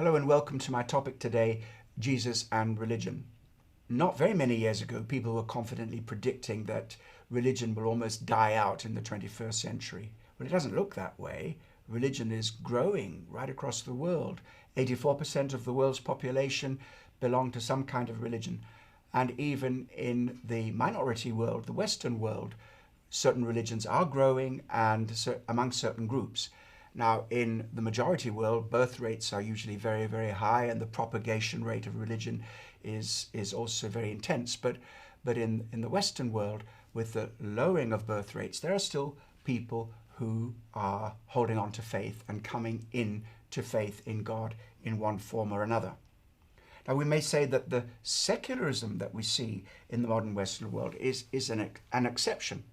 Hello and welcome to my topic today, Jesus and religion. Not very many years ago, people were confidently predicting that religion will almost die out in the 21st century. Well, it doesn't look that way. Religion is growing right across the world. 84% of the world's population belong to some kind of religion. And even in the minority world, the Western world, certain religions are growing and among certain groups. Now, in the majority world, birth rates are usually very, very high, and the propagation rate of religion is also very intense. But in the Western world, with the lowering of birth rates, there are still people who are holding on to faith and coming in to faith in God in one form or another. Now, we may say that the secularism that we see in the modern Western world is an exception.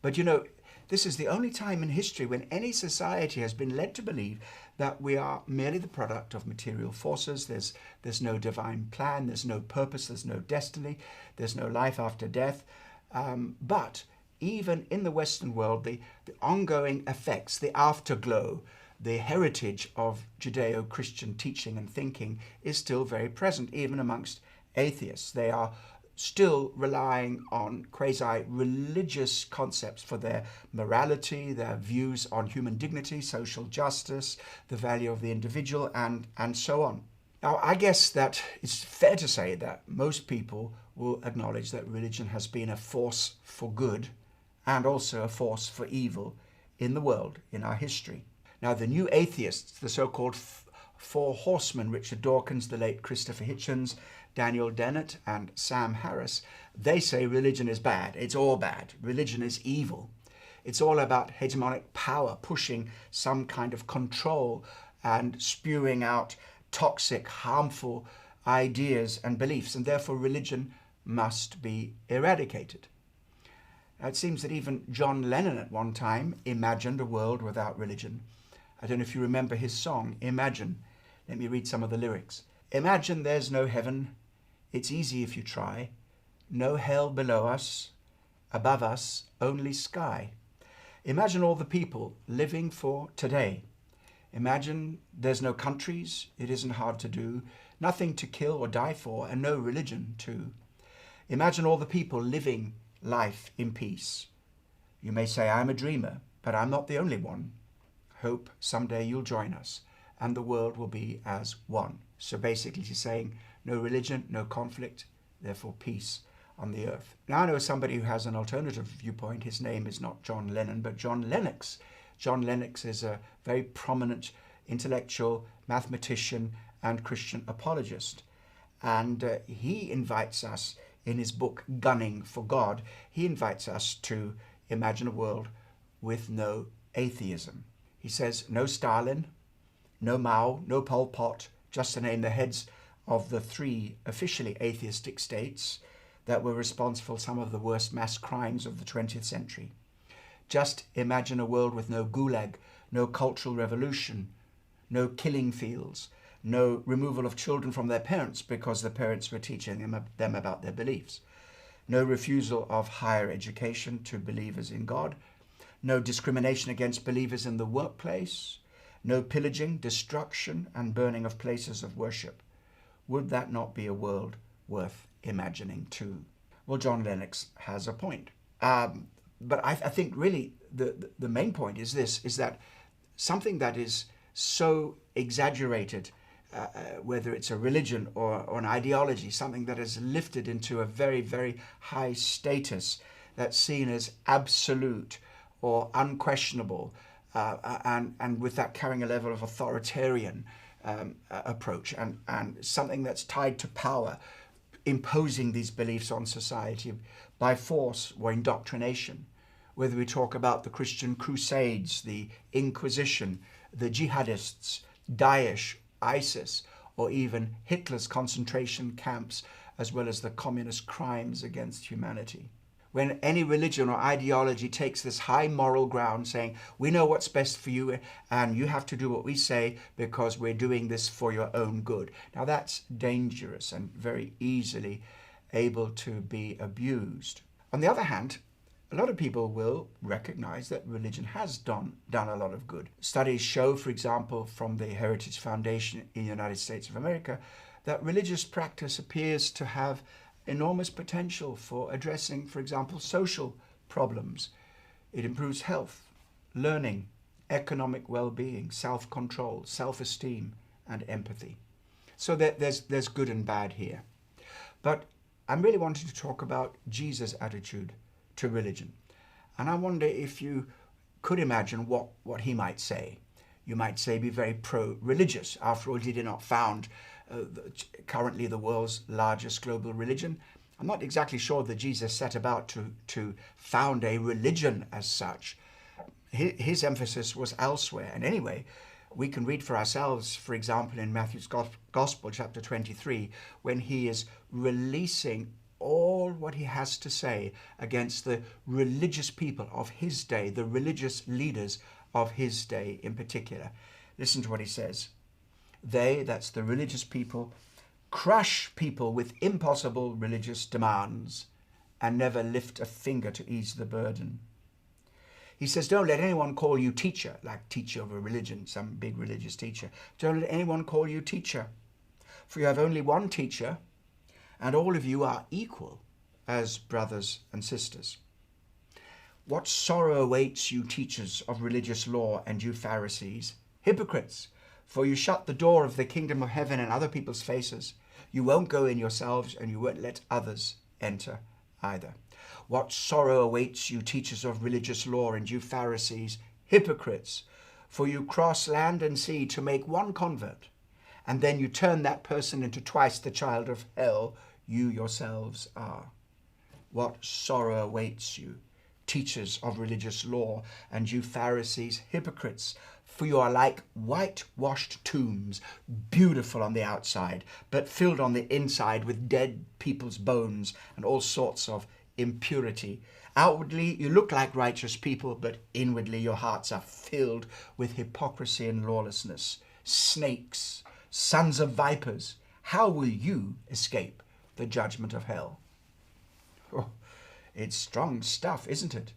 But you know, this is the only time in history when any society has been led to believe that we are merely the product of material forces. There's no divine plan, there's no purpose, there's no destiny, there's no life after death. But even in the Western world, the ongoing effects, the afterglow, the heritage of Judeo-Christian teaching and thinking is still very present, even amongst atheists. They are still relying on quasi-religious concepts for their morality, their views on human dignity, social justice, the value of the individual, and so on. Now, I guess that it's fair to say that most people will acknowledge that religion has been a force for good and also a force for evil in the world, in our history. Now, the new atheists, the so-called Four Horsemen, Richard Dawkins, the late Christopher Hitchens, Daniel Dennett, and Sam Harris, they say religion is bad. It's all bad. Religion is evil. It's all about hegemonic power, pushing some kind of control and spewing out toxic, harmful ideas and beliefs, and therefore religion must be eradicated. Now, it seems that even John Lennon at one time imagined a world without religion. I don't know if you remember his song, Imagine. Let me read some of the lyrics. Imagine there's no heaven. It's easy if you try. No hell below us. Above us, only sky. Imagine all the people living for today. Imagine there's no countries. It isn't hard to do. Nothing to kill or die for, and no religion too. Imagine all the people living life in peace. You may say I'm a dreamer, but I'm not the only one. Hope someday you'll join us and the world will be as one. So basically she's saying no religion, no conflict, therefore peace on the earth. Now I know somebody who has an alternative viewpoint. His name is not John Lennon, but John Lennox. John Lennox is a very prominent intellectual, mathematician, and Christian apologist. And he invites us in his book, Gunning for God, he invites us to imagine a world with no atheism. He says, no Stalin, no Mao, no Pol Pot, just to name the heads of the three officially atheistic states that were responsible for some of the worst mass crimes of the 20th century. Just imagine a world with no gulag, no cultural revolution, no killing fields, no removal of children from their parents because the parents were teaching them about their beliefs, no refusal of higher education to believers in God, no discrimination against believers in the workplace, no pillaging, destruction, and burning of places of worship. Would that not be a world worth imagining too? Well, John Lennox has a point. But I think really the main point is this, is that something that is so exaggerated, whether it's a religion or an ideology, something that is lifted into a very, very high status, that's seen as absolute or unquestionable, and with that carrying a level of authoritarian approach, and something that's tied to power, imposing these beliefs on society by force or indoctrination. Whether we talk about the Christian Crusades, the Inquisition, the jihadists, Daesh, ISIS, or even Hitler's concentration camps, as well as the communist crimes against humanity. When any religion or ideology takes this high moral ground saying, we know what's best for you and you have to do what we say because we're doing this for your own good. Now that's dangerous and very easily able to be abused. On the other hand, a lot of people will recognize that religion has done a lot of good. Studies show, for example, from the Heritage Foundation in the United States of America, that religious practice appears to have enormous potential for addressing, for example, social problems. It improves health, learning, economic well-being, self-control, self-esteem, and empathy. So there's good and bad here. But I'm really wanting to talk about Jesus' attitude to religion. And I wonder if you could imagine what he might say. You might say be very pro-religious. After all, he did not found currently the world's largest global religion. I'm not exactly sure that Jesus set about to found a religion as such. His emphasis was elsewhere. And anyway, we can read for ourselves, for example, in Matthew's Gospel, chapter 23, when he is releasing all what he has to say against the religious people of his day, the religious leaders of his day in particular. Listen to what he says. They, that's the religious people, crush people with impossible religious demands and never lift a finger to ease the burden. He says, don't let anyone call you teacher, like teacher of a religion, some big religious teacher. Don't let anyone call you teacher, for you have only one teacher, and all of you are equal as brothers and sisters. What sorrow awaits you teachers of religious law and you Pharisees, hypocrites, for you shut the door of the kingdom of heaven in other people's faces. You won't go in yourselves and you won't let others enter either. What sorrow awaits you teachers of religious law and you Pharisees, hypocrites, for you cross land and sea to make one convert, and then you turn that person into twice the child of hell you yourselves are. What sorrow awaits you, teachers of religious law, and you Pharisees, hypocrites, for you are like whitewashed tombs, beautiful on the outside, but filled on the inside with dead people's bones and all sorts of impurity. Outwardly, you look like righteous people, but inwardly your hearts are filled with hypocrisy and lawlessness. Snakes, sons of vipers, how will you escape the judgment of hell? Oh, it's strong stuff, isn't it?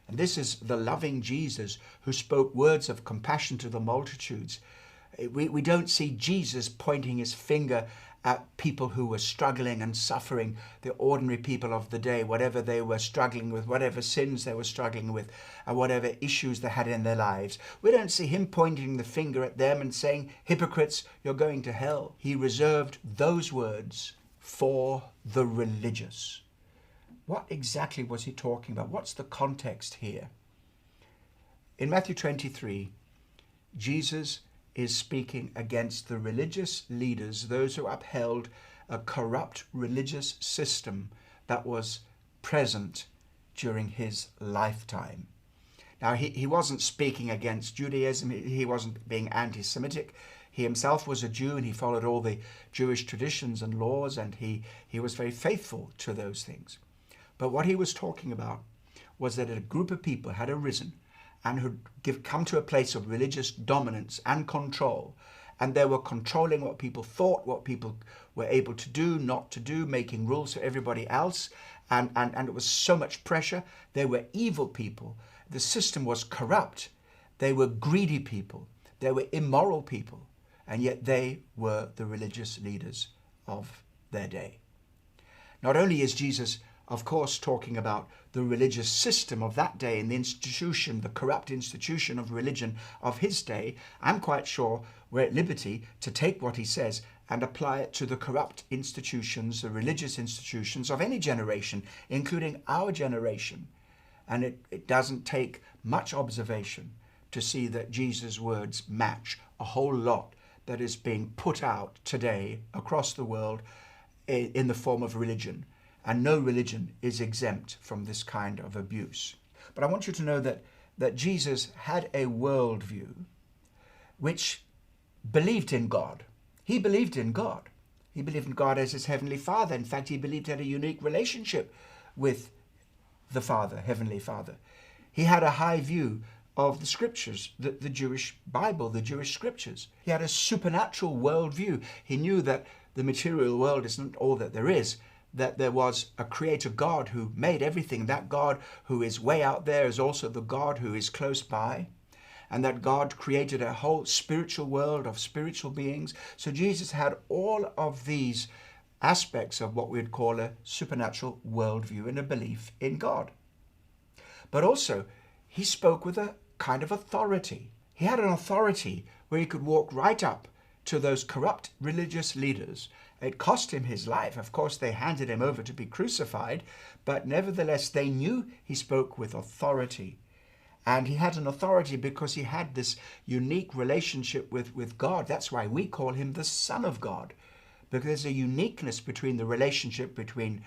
And this is the loving Jesus who spoke words of compassion to the multitudes. We don't see Jesus pointing his finger at people who were struggling and suffering, the ordinary people of the day, whatever they were struggling with, whatever sins they were struggling with, and whatever issues they had in their lives. We don't see him pointing the finger at them and saying, hypocrites, you're going to hell. He reserved those words for the religious. What exactly was he talking about? What's the context here? In Matthew 23, Jesus is speaking against the religious leaders, those who upheld a corrupt religious system that was present during his lifetime. Now, he wasn't speaking against Judaism. He wasn't being anti-Semitic. He himself was a Jew and he followed all the Jewish traditions and laws, and he was very faithful to those things. But what he was talking about was that a group of people had arisen and had come to a place of religious dominance and control. And they were controlling what people thought, what people were able to do, not to do, making rules for everybody else. And it was so much pressure. They were evil people. The system was corrupt. They were greedy people. They were immoral people. And yet they were the religious leaders of their day. Not only is Jesus, of course, talking about the religious system of that day and the institution, the corrupt institution of religion of his day, I'm quite sure we're at liberty to take what he says and apply it to the corrupt institutions, the religious institutions of any generation, including our generation. And it doesn't take much observation to see that Jesus' words match a whole lot that is being put out today across the world in the form of religion. And no religion is exempt from this kind of abuse. But I want you to know that Jesus had a worldview which believed in God. He believed in God. He believed in God as his heavenly Father. In fact, he believed he had a unique relationship with the Father, Heavenly Father. He had a high view of the scriptures, the Jewish Bible, the Jewish scriptures. He had a supernatural worldview. He knew that the material world isn't all that there is, that there was a creator God who made everything. That God who is way out there is also the God who is close by. And that God created a whole spiritual world of spiritual beings. So Jesus had all of these aspects of what we'd call a supernatural worldview and a belief in God. But also, he spoke with a kind of authority. He had an authority where he could walk right up to those corrupt religious leaders. It cost him his life. Of course, they handed him over to be crucified, but nevertheless, they knew he spoke with authority. And he had an authority because he had this unique relationship with God. That's why we call him the Son of God, because there's a uniqueness between the relationship between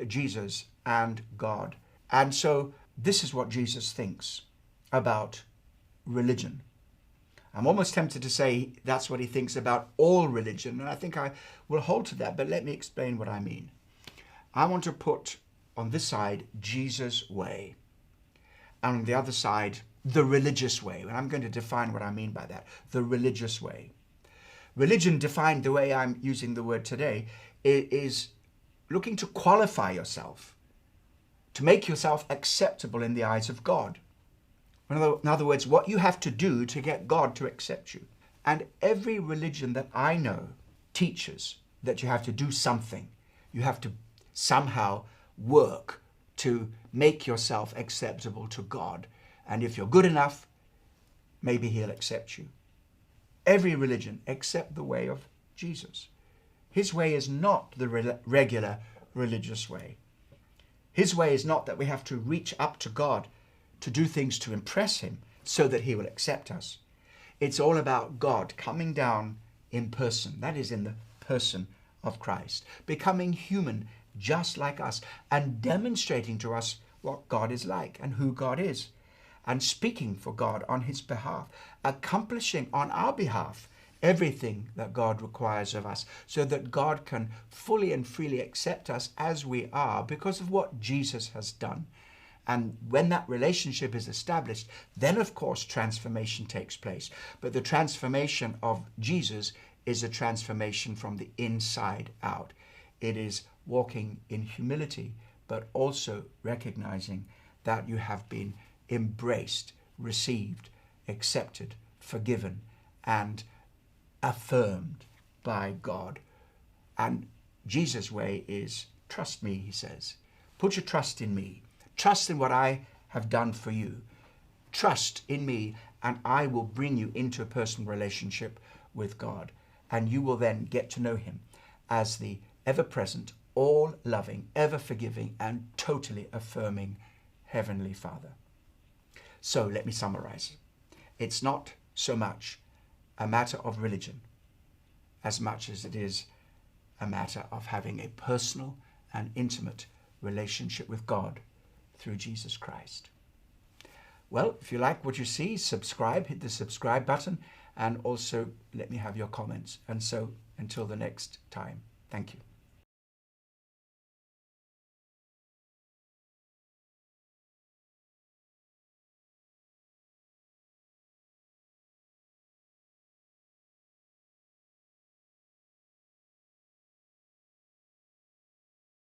Jesus and God. And so this is what Jesus thinks about religion. I'm almost tempted to say that's what he thinks about all religion, and I think I will hold to that, but let me explain what I mean. I want to put on this side Jesus' way, and on the other side, the religious way. And I'm going to define what I mean by that, the religious way. Religion, defined the way I'm using the word today, is looking to qualify yourself, to make yourself acceptable in the eyes of God. In other words, what you have to do to get God to accept you. And every religion that I know teaches that you have to do something. You have to somehow work to make yourself acceptable to God. And if you're good enough, maybe he'll accept you. Every religion except the way of Jesus. His way is not the regular religious way. His way is not that we have to reach up to God to do things to impress him so that he will accept us. It's all about God coming down in person, that is in the person of Christ, becoming human just like us and demonstrating to us what God is like and who God is, and speaking for God on his behalf, accomplishing on our behalf everything that God requires of us so that God can fully and freely accept us as we are because of what Jesus has done. And when that relationship is established, then of course transformation takes place. But the transformation of Jesus is a transformation from the inside out. It is walking in humility, but also recognizing that you have been embraced, received, accepted, forgiven, and affirmed by God. And Jesus' way is, trust me, he says. Put your trust in me. Trust in what I have done for you. Trust in me, and I will bring you into a personal relationship with God. And you will then get to know him as the ever-present, all-loving, ever-forgiving, and totally affirming Heavenly Father. So let me summarize. It's not so much a matter of religion as much as it is a matter of having a personal and intimate relationship with God through Jesus Christ. Well, if you like what you see, subscribe, hit the subscribe button, and also let me have your comments. And so until the next time, thank you.